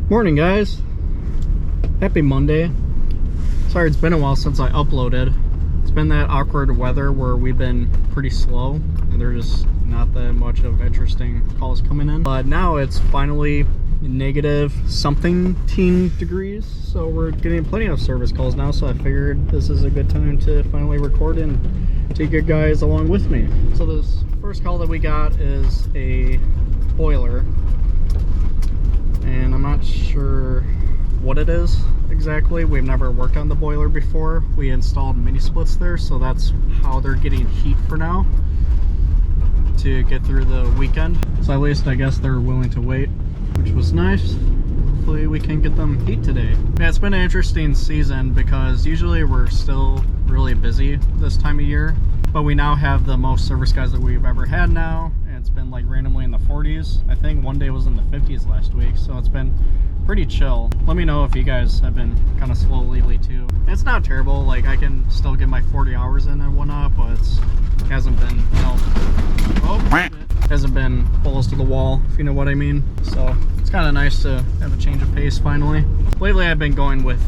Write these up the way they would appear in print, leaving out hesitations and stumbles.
Morning, guys. Happy Monday. Sorry it's been a while since I uploaded. It's been that awkward weather where we've been pretty slow and there's just not that much of interesting calls coming in. But now it's finally negative something degrees, so we're getting plenty of service calls now, so I figured this is a good time to finally record and take you guys along with me. So this first call that we got is a boiler, and I'm not sure what it is exactly. We've never worked on the boiler before. We installed mini splits there, so that's how they're getting heat for now to get through the weekend. So at least I guess they're willing to wait, which was nice. Hopefully we can get them heat today. Yeah, it's been an interesting season because usually we're still really busy this time of year, but we now have the most service guys that we've ever had now, and it's been like randomly in the 40s. I think one day was in the 50s last week, so it's been pretty chill. Let me know if you guys have been kind of slow lately too. It's not terrible, like I can still get my 40 hours in and whatnot, but it hasn't been, hasn't been balls to the wall, if you know what I mean. So it's kind of nice to have a change of pace finally. Lately I've been going with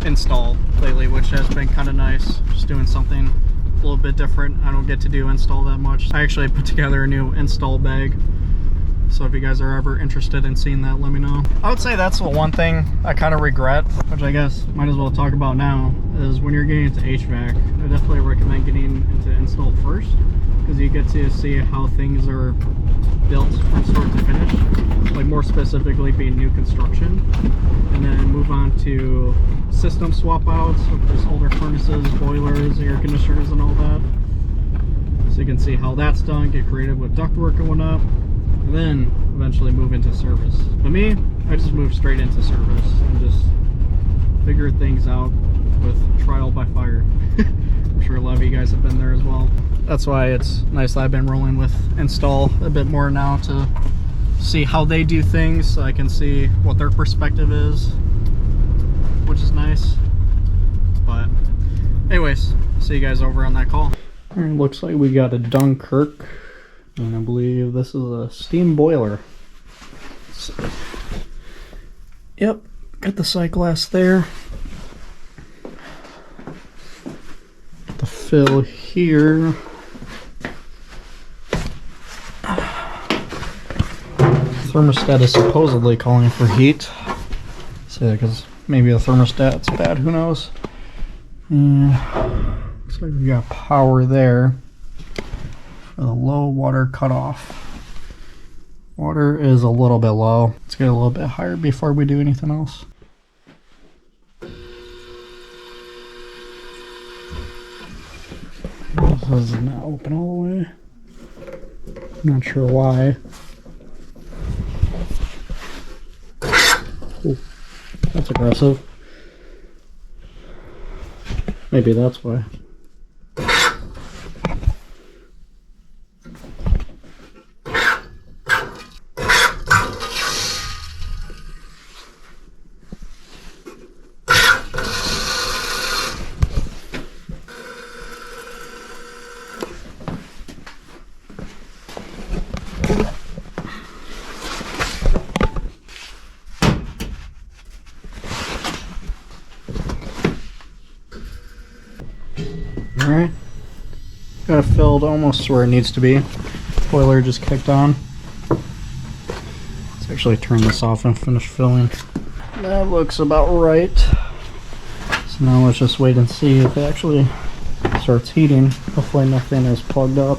install lately, which has been kind of nice, just doing something a little bit different. I don't get to do install that much. I actually put together a new install bag, so if you guys are ever interested in seeing that, let me know. I would say that's the one thing I kind of regret, which I guess might as well talk about now, is when you're getting into HVAC, I definitely recommend getting into install first, because you get to see how things are built from start to finish, like more specifically being new construction, and then move on to system swap outs of just older furnaces, boilers, air conditioners, and all that. So you can see how that's done, get creative with ductwork and whatnot, and then eventually move into service. But me, I just moved straight into service and just figured things out with trial by fire. I'm sure a lot of you guys have been there as well. That's why it's nice that I've been rolling with install a bit more now to see how they do things, so I can see what their perspective is, which is nice. But anyways, see you guys over on that call. All right, looks like we got a Dunkirk, and I believe this is a steam boiler. So, yep, got the sight glass there. The fill here. Thermostat is supposedly calling for heat. So, because maybe the thermostat's bad, who knows? And looks like we got power there for the low water cutoff. Water is a little bit low. Let's get a little bit higher before we do anything else. This is not open all the way. Not sure why. Ooh, that's aggressive. Maybe that's why. Alright, got it filled almost to where it needs to be. Boiler just kicked on. Let's actually turn this off and finish filling. That looks about right. So now let's just wait and see if it actually starts heating. Hopefully nothing is plugged up.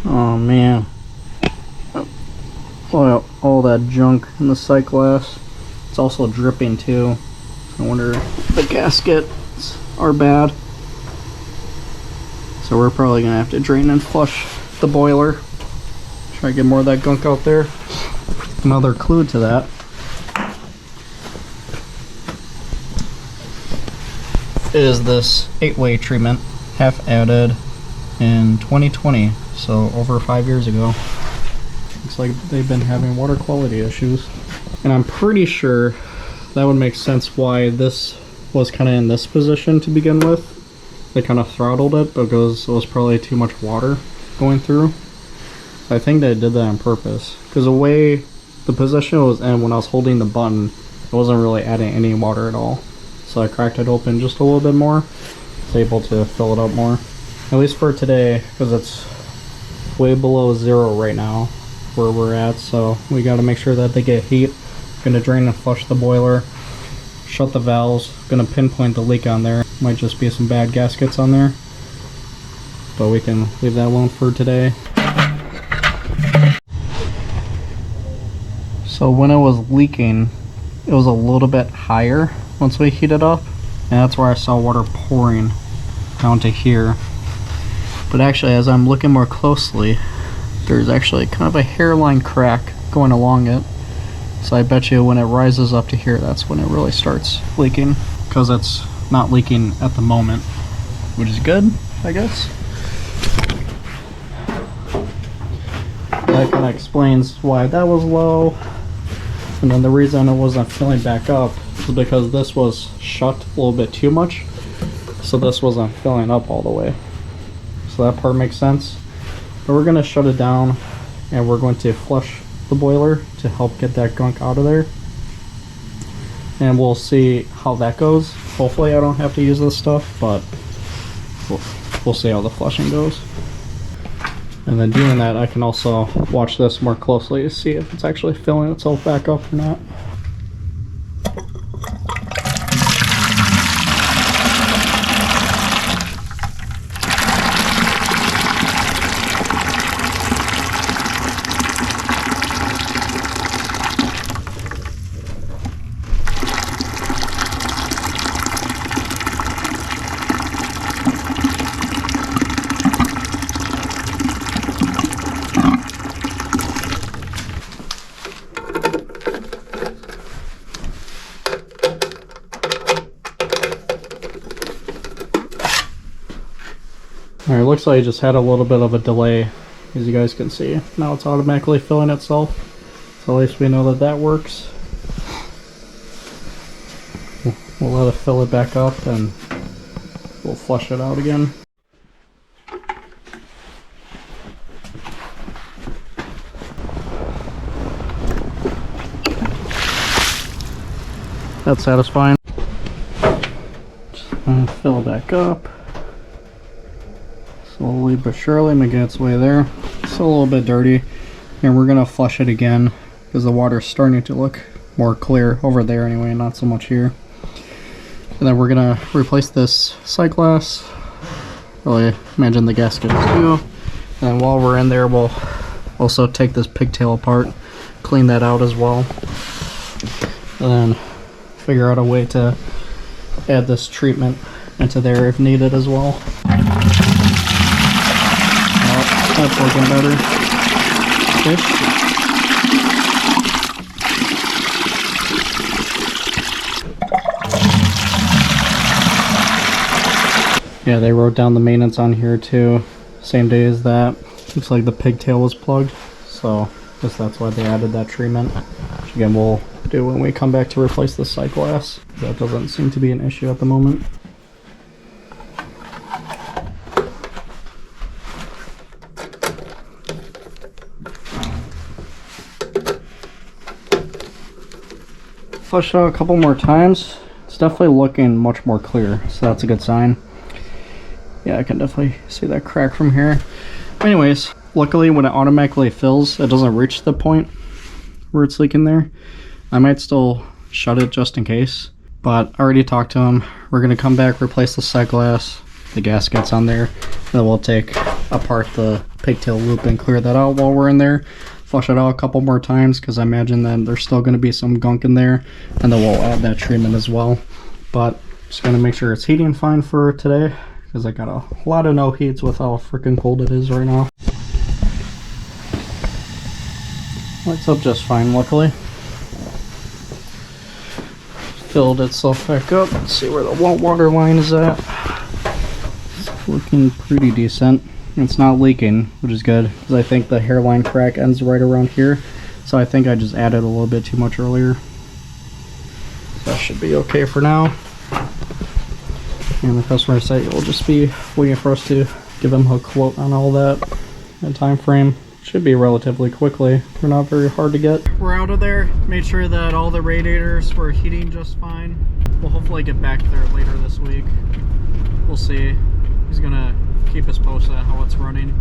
Oh man. Oh, all that junk in the sight glass. It's also dripping too. I wonder if the gaskets are bad. So we're probably gonna have to drain and flush the boiler. Try to get more of that gunk out there. Another clue to that is this 8-way treatment, half added in 2020, so over 5 years ago. Looks like they've been having water quality issues, and I'm pretty sure that would make sense why this was kind of in this position to begin with. They kind of throttled it because it was probably too much water going through. I think they did that on purpose, because the way the position it was in when I was holding the button, it wasn't really adding any water at all. So I cracked it open just a little bit more. It's able to fill it up more. At least for today, because it's way below 0 right now where we're at. So we got to make sure that they get heat. Gonna drain and flush the boiler. Shut the valves. Gonna pinpoint the leak on there. Might just be some bad gaskets on there. But we can leave that alone for today. So when it was leaking, it was a little bit higher once we heat it up, and that's where I saw water pouring down to here. But actually, as I'm looking more closely, there's actually kind of a hairline crack going along it. So I bet you when it rises up to here, that's when it really starts leaking, because it's not leaking at the moment, which is good, I guess. That kind of explains why that was low. And then the reason it wasn't filling back up is because this was shut a little bit too much, so this wasn't filling up all the way. So that part makes sense. But we're going to shut it down, and we're going to flush the boiler to help get that gunk out of there. And we'll see how that goes. Hopefully I don't have to use this stuff, but we'll see how the flushing goes. And then doing that, I can also watch this more closely to see if it's actually filling itself back up or not. Alright, looks like it just had a little bit of a delay, as you guys can see. Now it's automatically filling itself, so at least we know that that works. We'll let it fill it back up and we'll flush it out again. That's satisfying. Just fill it back up. Slowly but surely making its way there. It's a little bit dirty, and we're gonna flush it again because the water's starting to look more clear over there anyway, not so much here. And then we're gonna replace this sight glass. Really imagine the gasket too. And while we're in there, we'll also take this pigtail apart, clean that out as well, and then figure out a way to add this treatment into there if needed as well. That's working better. Okay. Yeah, they wrote down the maintenance on here too. Same day as that. Looks like the pigtail was plugged, so I guess that's why they added that treatment. Which again, we'll do when we come back to replace the sight glass. That doesn't seem to be an issue at the moment. Flushed out a couple more times. It's definitely looking much more clear, so that's a good sign. Yeah, I can definitely see that crack from here. Anyways, luckily when it automatically fills, it doesn't reach the point where it's leaking there. I might still shut it just in case, but I already talked to him. We're gonna come back, replace the sight glass, the gaskets on there, then we'll take apart the pigtail loop and clear that out while we're in there. Flush it out a couple more times because I imagine that there's still going to be some gunk in there, and then we'll add that treatment as well. But just going to make sure it's heating fine for today because I got a lot of no heats with how freaking cold it is right now. Lights up just fine, luckily. Filled itself back up. Let's see where the water line is at. It's looking pretty decent. It's not leaking, which is good, because I think the hairline crack ends right around here. So I think I just added a little bit too much earlier. So that should be okay for now. And the customer site will just be waiting for us to give them a quote on all that and time frame. should be relatively quickly. They're not very hard to get. We're out of there. Made sure that all the radiators were heating just fine. We'll hopefully get back there later this week. We'll see. He's gonna keep us posted on how it's running.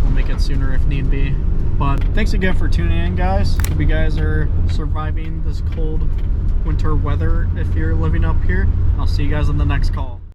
We'll make it sooner if need be. But thanks again for tuning in, guys. Hope you guys are surviving this cold winter weather if you're living up here. I'll see you guys on the next call.